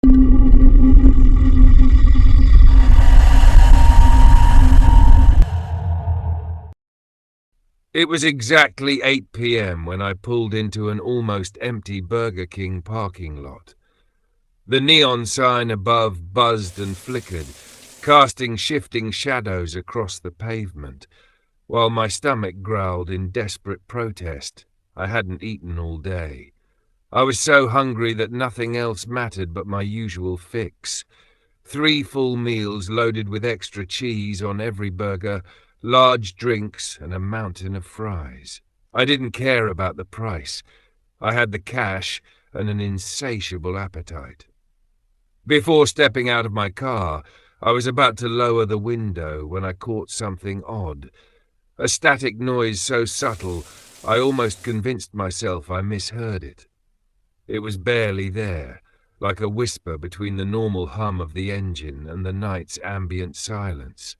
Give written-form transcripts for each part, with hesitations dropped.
It was exactly 8 p.m. when I pulled into an almost empty Burger King parking lot. The neon sign above buzzed and flickered, casting shifting shadows across the pavement, while my stomach growled in desperate protest. I hadn't eaten all day. I was so hungry that nothing else mattered but my usual fix. 3 full meals loaded with extra cheese on every burger, large drinks, and a mountain of fries. I didn't care about the price. I had the cash and an insatiable appetite. Before stepping out of my car, I was about to lower the window when I caught something odd. A static noise so subtle, I almost convinced myself I misheard it. It was barely there, like a whisper between the normal hum of the engine and the night's ambient silence.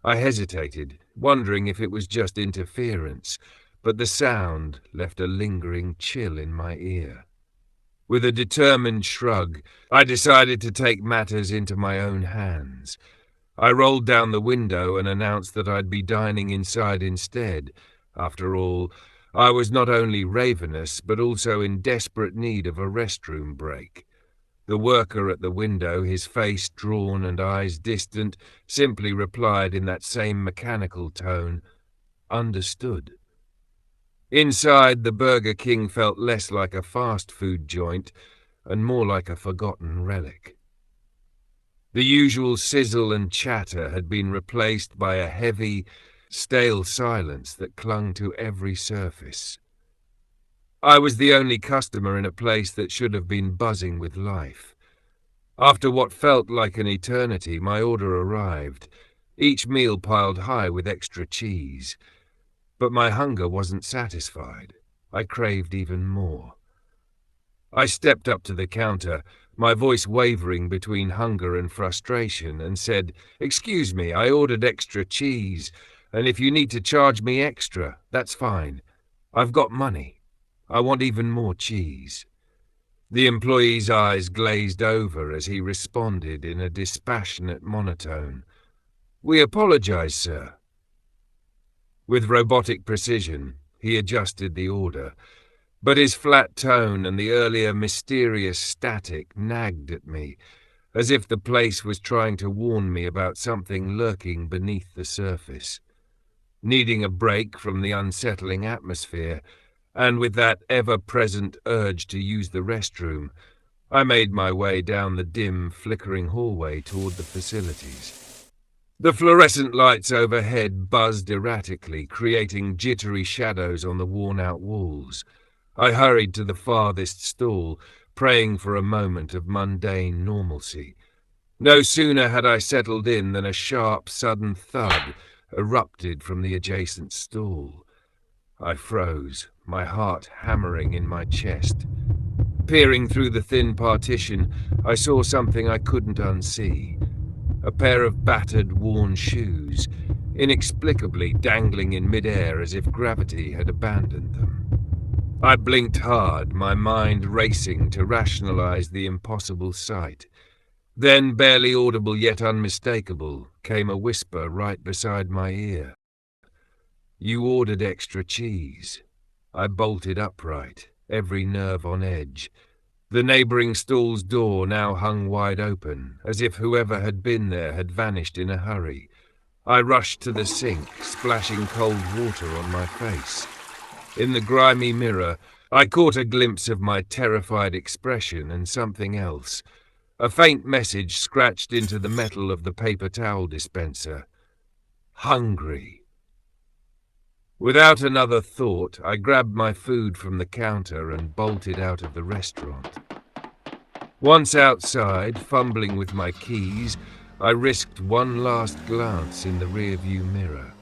I hesitated, wondering if it was just interference, but the sound left a lingering chill in my ear. With a determined shrug, I decided to take matters into my own hands. I rolled down the window and announced that I'd be dining inside instead. After all, I was not only ravenous, but also in desperate need of a restroom break. The worker at the window, his face drawn and eyes distant, simply replied in that same mechanical tone, "Understood." Inside, the Burger King felt less like a fast food joint and more like a forgotten relic. The usual sizzle and chatter had been replaced by a heavy, stale silence that clung to every surface. I was the only customer in a place that should have been buzzing with life. After what felt like an eternity, my order arrived, each meal piled high with extra cheese. But my hunger wasn't satisfied. I craved even more. I stepped up to the counter, my voice wavering between hunger and frustration, and said, "Excuse me, I ordered extra cheese, and if you need to charge me extra, that's fine. I've got money. I want even more cheese." The employee's eyes glazed over as he responded in a dispassionate monotone, "We apologize, sir." With robotic precision, he adjusted the order, but his flat tone and the earlier mysterious static nagged at me, as if the place was trying to warn me about something lurking beneath the surface. Needing a break from the unsettling atmosphere, and with that ever-present urge to use the restroom, I made my way down the dim, flickering hallway toward the facilities. The fluorescent lights overhead buzzed erratically, creating jittery shadows on the worn-out walls. I hurried to the farthest stall, praying for a moment of mundane normalcy. No sooner had I settled in than a sharp, sudden thud erupted from the adjacent stall. I froze, my heart hammering in my chest. Peering through the thin partition, I saw something I couldn't unsee. A pair of battered, worn shoes, inexplicably dangling in midair as if gravity had abandoned them. I blinked hard, my mind racing to rationalize the impossible sight. Then, barely audible yet unmistakable, came a whisper right beside my ear. "You ordered extra cheese." I bolted upright, every nerve on edge. The neighboring stall's door now hung wide open, as if whoever had been there had vanished in a hurry. I rushed to the sink, splashing cold water on my face. In the grimy mirror, I caught a glimpse of my terrified expression and something else. A faint message scratched into the metal of the paper towel dispenser. Hungry. Without another thought, I grabbed my food from the counter and bolted out of the restaurant. Once outside, fumbling with my keys, I risked one last glance in the rearview mirror.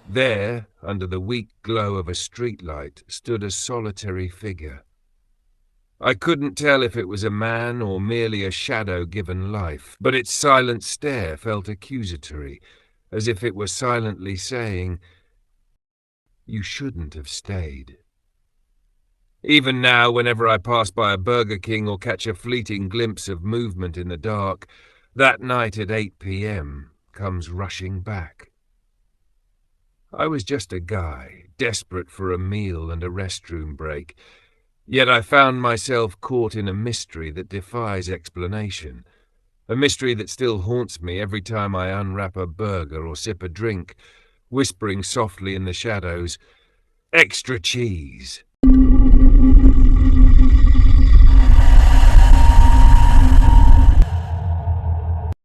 There, under the weak glow of a streetlight, stood a solitary figure. I couldn't tell if it was a man or merely a shadow given life, but its silent stare felt accusatory, as if it were silently saying, "You shouldn't have stayed." Even now, whenever I pass by a Burger King or catch a fleeting glimpse of movement in the dark, that night at 8 p.m. comes rushing back. I was just a guy, desperate for a meal and a restroom break, yet I found myself caught in a mystery that defies explanation. A mystery that still haunts me every time I unwrap a burger or sip a drink, whispering softly in the shadows, "Extra cheese."